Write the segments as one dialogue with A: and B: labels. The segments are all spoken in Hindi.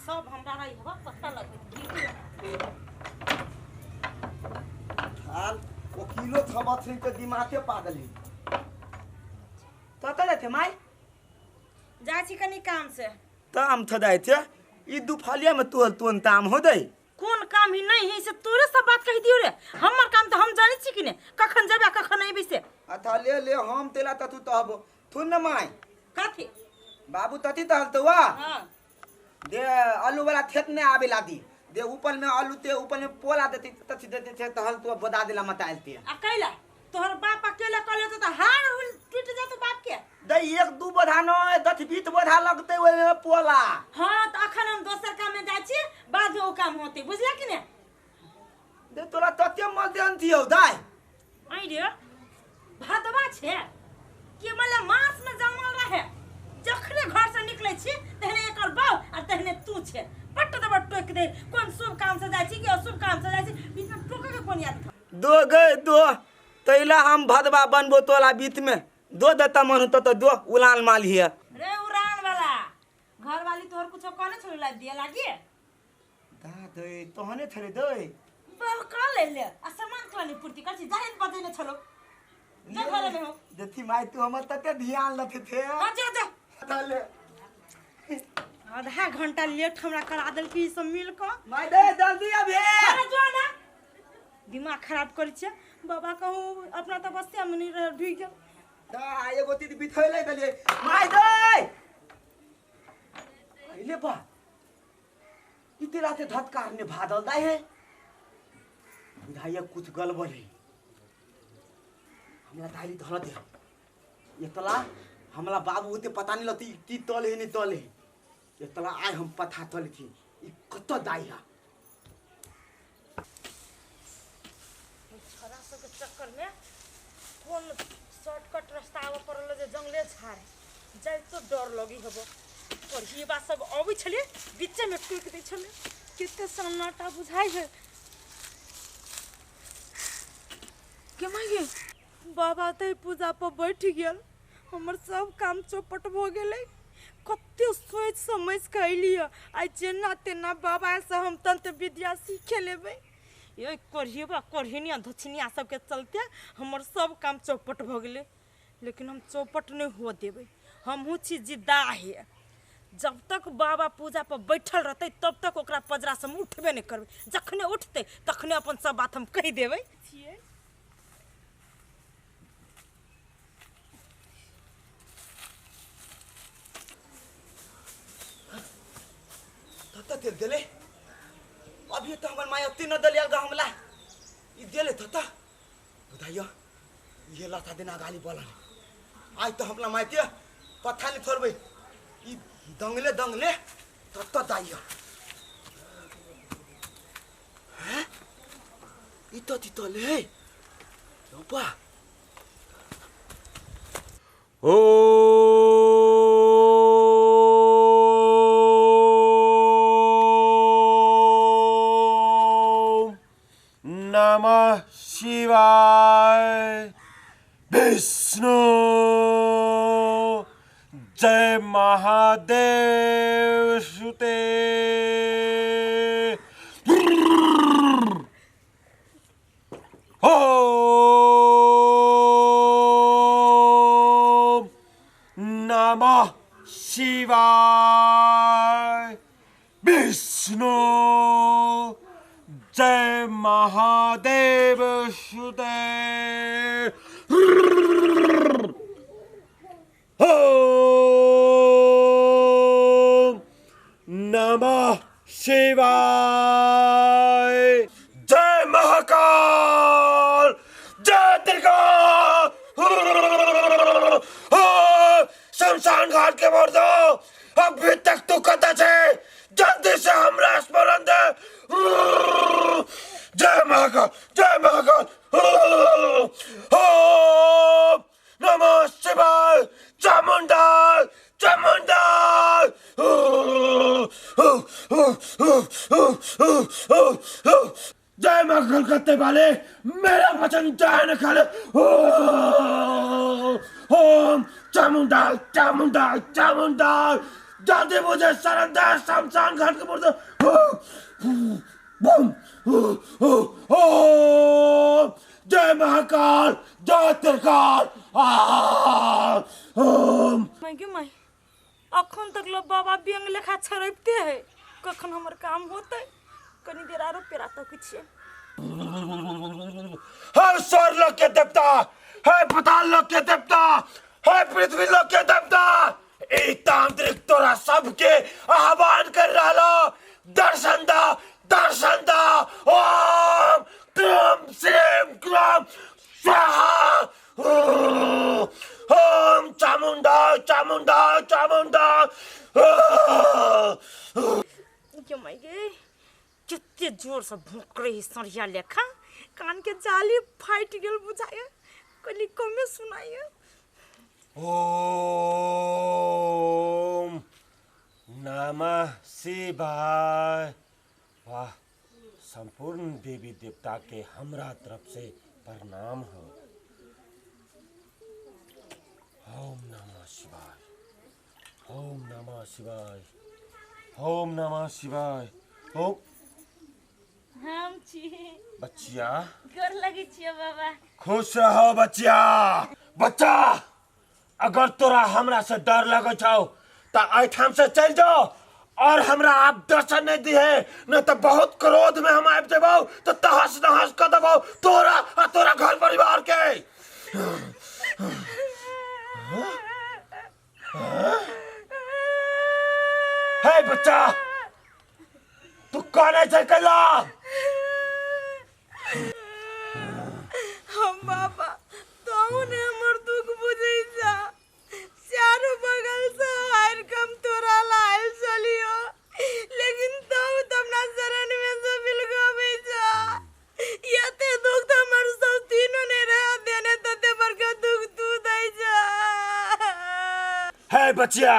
A: सब हमरा रही हवा पता लगे
B: हाल वकीलो थबत से दिमागे पागल है तो तले थे माई
A: जा छी कनी काम से
B: ताम थदाय थे ई दुफालिया में तुन ताम हो दे
A: कौन काम ही नहीं है से तोरे सब बात कह दियो रे हमर काम तो हम जाने छी कि ने कखन जाबे कखन नहीं बिसे
B: अथा ले हम तेला ततु तहबो थुन न माई
A: काथी
B: बाबू तती तहल तो वा
A: हां
B: दे आलू वाला खेत में आवे लादी दे ऊपर में आलू ते ऊपर में पोला देती तथी देते थे तहल तो बदा दिला मतालती
A: अकेला तोहर बाप अकेला कले तो हार टूट जातो बाप के
B: दे एक दू बधा न 10-20 बधा लगते ओय में पोला
A: हां तो अखन हम दोसर काम में जाय छी बाद में ओ काम होते बुझला कि ने
B: दे तोरा तते मध्यान थियो दाय
A: आई रे भादवा छे कि मला मास में जमल रहे जखने घर से निकले छी तहने एकर बाऊ आ तहने तू छे पट दबा टोक दे कोन शुभ काम से जाय छी कि अशुभ काम से जाय छी बीच में टोके के कोन याद
B: दो गए दो तैला हम भदवा बनबो तोला बीच में दो दता मन तो दो उलान माल हिया
A: रे उड़ान वाला घर वाली तोहर कुछ कोने छोड़ ला दिया लागी
B: दा दे तोहने थरे दे
A: पर का ले ले आ सामान कलानी पूर्ति कर छी जाहिर बजे न छलो जा घरे में हो
B: देखी माई तू हमर तते ध्यान लथे थे
A: हां जा जा
B: तले
A: आधा घंटा लेट हमरा करा देल की सब मिल क
B: माई दे जल्दी अबे
A: अरे जो ना दिमाग खराब कर छे बाबा कहूं अपना तो बस्तिया में नहीं ढुक गेल
B: दा एगो तीत बिथैले दले माई दे अइले बा इते राते धतकार ने भादल दाई है बुझाइए कुछ गड़बड़ है हमरा दाई धर दे एतला हमरा बाबू होते पता नहीं लती ती तले नहीं तले एतला आय हम पथा तले थी ई कत दाई है
A: छोरा सब के चक्कर में कौन शॉर्टकट रास्ता आव पड़ल जे जंगले छाड़ जाय तो डर लगी हबो और ये बात सब आबै छले बीच में टूट दै छले किते सन्नाटा बुझाई है के मांगे बाबा ते पूजा पर बैठ गेल हमर सब काम चौपट भ गेलै कते सोच समझ के अइलिए आइ जेना तेना बाबा से हम तंत्र विद्या सीखे लेबै ये कोढ़िया धछिनिया सबके चलते हमर सब काम चौपट भ गेलै लेकिन हम चौपट नहीं हो देबै हमहू छी जिद्दा है जब तक बाबा पूजा पर बैठल रहते तब तक ओकरा पजरा से हम उठबे नहीं करबै जखने उठते तखने अपन सब बात हम कह देबै छियै
B: तत तेल देले अभी तो हमर माय अति न दलिया गा हमला ई देले तत बुझाइयो ये लाथा देना गाली बोला आज तो हमला मायते पथा नहीं थोरबे ई दंगले दंगले तत दाइयो हैं ई तो तितले लोपा ओ नमः शिवाय विष्णु जय महादेव सुते ओम नमः शिवाय विष्णु जय महादेव सुते ओम नमः शिवाय जय महाकाल जय त्रिकाल शमशान घाट के मर दो अभी तक तू कता छे जल्दी से हमरा स्मरण दे जय महाकाल ओम नमः शिवाय चामुंडा जय महाकाल करते वाले मेरा वचन जान खा ले ओम चामुंडा
C: जल्दी मुझे शरण दे शमशान घाट के मुर्दे बम ओम जय महाकाल जय त्रिकाल ओम
A: मैं अखन तक लो बाबा बियंग लेखा छरपते है कखन हमर काम होते कनी देर आरो पेरा तक छिए
C: हे स्वर लोक के देवता हे पाताल लोक के देवता हे पृथ्वी लोक के देवता ई तांत्रिक तोरा सबके आह्वान कर रहलो दर्शन दा ओम क्रोम श्रीम क्रोम स्वाहा ओम चामुंडा
A: ये मैं कितने जोर से भौंक रही सरिया लेखा कान के जाली फाट गेल बुझाए कनी कमे सुनाइए
C: ओम नमः शिवाय। वाह, संपूर्ण देवी देवता के हमरा तरफ से प्रणाम हो। ओम नमः शिवाय ओम नमः शिवाय ओम नमः शिवाय। ओम
A: हम छी
C: बच्चिया
A: गोर लगे छिए बाबा
C: खुश रहो बच्चिया। बच्चा अगर तोरा हमरा से डर लगे छौ त ऐठाम से चल जाओ और हमरा आप दर्शन नहीं दिए न तो बहुत क्रोध में हम आब जेबो तो तहस नहस कर देबो तोरा और तोरा घर परिवार के। हे बच्चा तू कौन से कला
A: हम बाबा तौने हमर दुख बुझै जा चारों बगल से हार कम तोरा लाल चलियो लेकिन तब ना शरण में से बिलगबै जा यते दुख तो हमर सब तीनों ने रह देने तते बड़का दुख तू दै जा।
C: है बच्चिया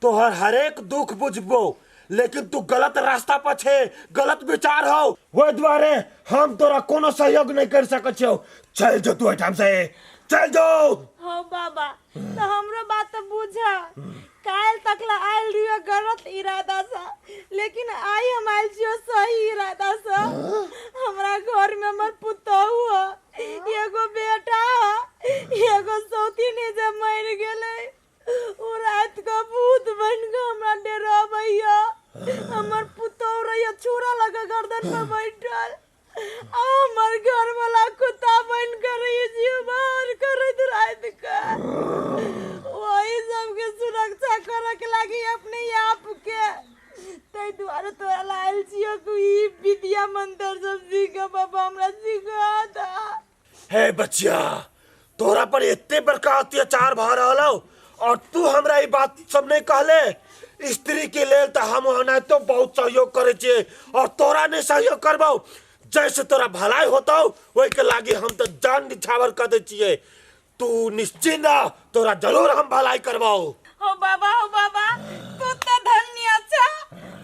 C: तोहर हर एक दुख बुझबो लेकिन तू गलत रास्ता पर छे गलत विचार हो वो द्वारे हम तोरा कोनो सहयोग नहीं कर सकै छौ। चल जो तू एठाम से चल जो।
A: हाँ बाबा तो हमरो बात तो बुझा काल तक ला आयल रियो गलत इरादा सा लेकिन आई हम आयल छियो सही इरादा सा। हमरा घर में हमर पुतहु एगो बेटा एगो सौती ने जब मर गेले ओ रात का भूत बन के हमरा डरावैया हमर पुतहु रहिया छोरा लगा गर्दन पे बैठल हमर घर वाला कुत्ता बन कर जीव बाहर करत रात का वही सबके सुरक्षा करे के लागी अपने आप के तै द्वारा तोरा लायल छियो कि विद्या मंत्र सब सीख बाबा हमरा सिखा दा।
C: हे बच्चिया तोरा पर इतने बड़का अत्याचार भ रहलो और तू हमरा ई बात सब नहीं कहले स्त्री के लेल तो हम होना तो बहुत सहयोग करे छे और तोरा ने सहयोग करबो जैसे तोरा भलाई होतो वही के लागी हम तो जान निछावर कर दे छिए। तू निश्चिंत रह तोरा जरूर हम भलाई करबो।
A: हो बाबा तू तो धन्य अच्छा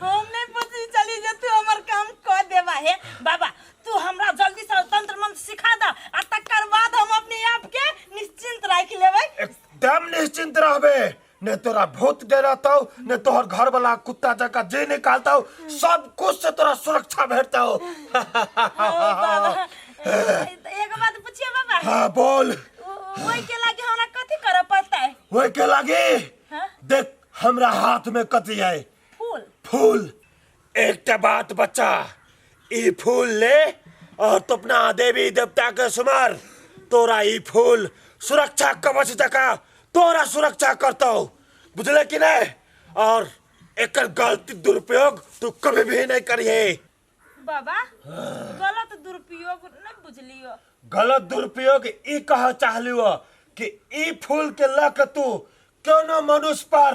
A: हमने पूछी चली जे तू हमर काम कर देवा है बाबा तू हमरा जल्दी से तंत्र मंत्र सिखा दा आ तकर बाद हम अपने आप के निश्चिंत राख लेबै।
C: एकदम निश्चिंत रहबे ने तोरा भूत डरातो ने तोहर घर वाला कुत्ता जका जे निकालता सब कुछ से तोरा सुरक्षा भेटता हो।
A: बाबा एक बात पूछिए बाबा।
C: हाँ बोल।
A: वही के लागे हमरा कथि करे पड़ता है?
C: वही के लागे
A: हाँ?
C: देख हमरा हाथ में कथि है फूल। एक बात बच्चा ई फूल ले और तो अपना देवी देवता के सुमर तोरा ई फूल सुरक्षा कवच जका तोरा सुरक्षा करता हो बुझले कि नहीं और एक गलती दुरुपयोग तू कभी भी नहीं करिए।
A: बाबा गलत दुरुपयोग नहीं बुझलियो।
C: गलत दुरुपयोग ई कह चाहलियो कि ई फूल के लक तू कोनो मनुष्य पर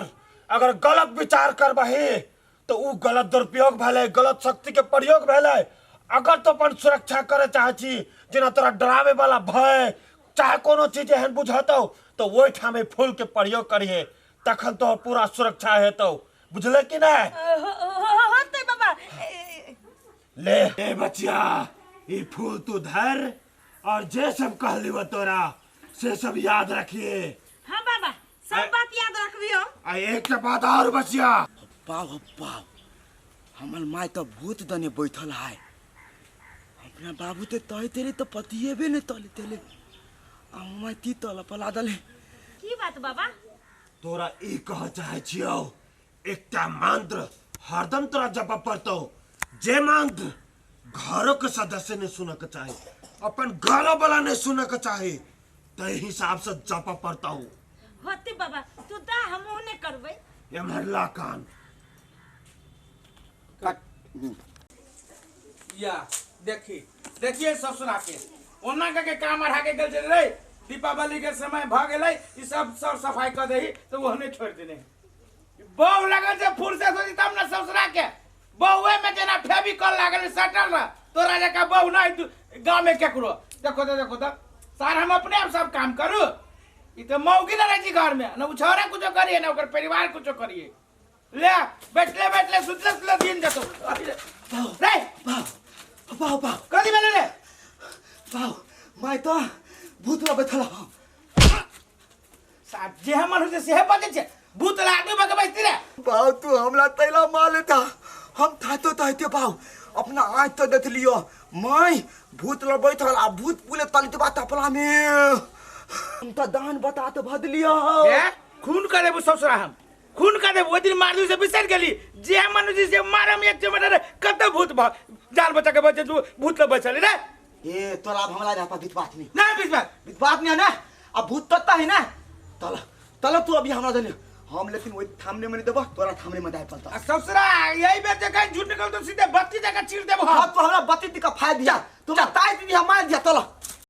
C: अगर गलत विचार करबही तो उ गलत दुरुपयोग भेले गलत शक्ति के प्रयोग भेले। अगर तो अपन सुरक्षा करे चाहे छी जेना तोरा डरावे वाला भय चाहे कोनो चीज एहन बुझातो तो वही ठामे फूल के प्रयोग करिए तखन तो पूरा सुरक्षा हेतो बुझले कि नहीं।
A: होते बाबा
C: ले बच्चिया ये फूल तू धर और जे सब कहली वो तोरा से सब याद रखिए।
A: हाँ बाबा सब बात याद रखबियो।
C: आ एक के बाद और बचिया।
B: पाव हमर माय तो भूत दने बैठल है। अपना बाबू ते तय तेरे तो पतिएबे ने तले तेले आ माय ती तल पला दले।
A: की बात बाबा?
C: तोरा ई कह चाहे छियो एकटा मंत्र हरदम तोरा जप पड़तो। जे मंत्र घरों के सदस्य ने सुन के चाहे, अपन घरों वाला ने सुन के चाहे, तय हिसाब से जप पड़ता हूँ।
A: होती बाबा तू दा हम ओने करबै।
C: ये मरला कान
D: या देखिए ससुरा के ओना के काम अढ़ा के गल रे। दीपावली के समय भ गेलै, ई सब सर सफाई कर दही तो ओहने छोड़ देने। बहु लगन से फुर्सत होती तब ना ससुरा के बहुए में जना फेविकॉल लागल सटल रह। तोरा जका बहु नहीं तू गांव में केकरो देखो तो सार हम अपने आप सब काम करू। ई तो मौगी न रही घर में, न उछौरा कुछ करिए न ओकर परिवार कुछ करिए। ले बैठले सुतले दिन जतो रे
B: पाव
D: कदी में ले
B: माय तो भूत ला बैठल
D: साहब जे हमर हो से बजे छे भूत लागू बके बैठती रे।
B: पाव तू हमला तैला मार लेता। हम थाते पाव अपना आँख तो देख लियो। माय भूत ला बैठल आ भूत पुले तलित बात अपना में हम तो दान बता तो भद लियो।
D: ए खून करे वो ससुरा हम खून करे वो दिन मार दी से बिसर गेली। जे मनुष्य से मारम एक जमरे कत भूत जान बचा के बचे तू भूत ला बचल रे।
B: ए तोला हमला जा बीत बात नहीं
D: ना बीत
B: बात नहीं है ना। अब भूत तत्ता है ना। तल तू अभी हमरा देने हम लेकिन वही थामने में नहीं देबो, तोरा थामने में दाय पड़ता।
D: ससुरा यही बेर जगह झूठ निकल तो सीधे बत्ती जगह चीर देबो।
B: हां तो हमरा बत्ती का फायदा दिया, तुम ताई दी हम मार दिया। चलो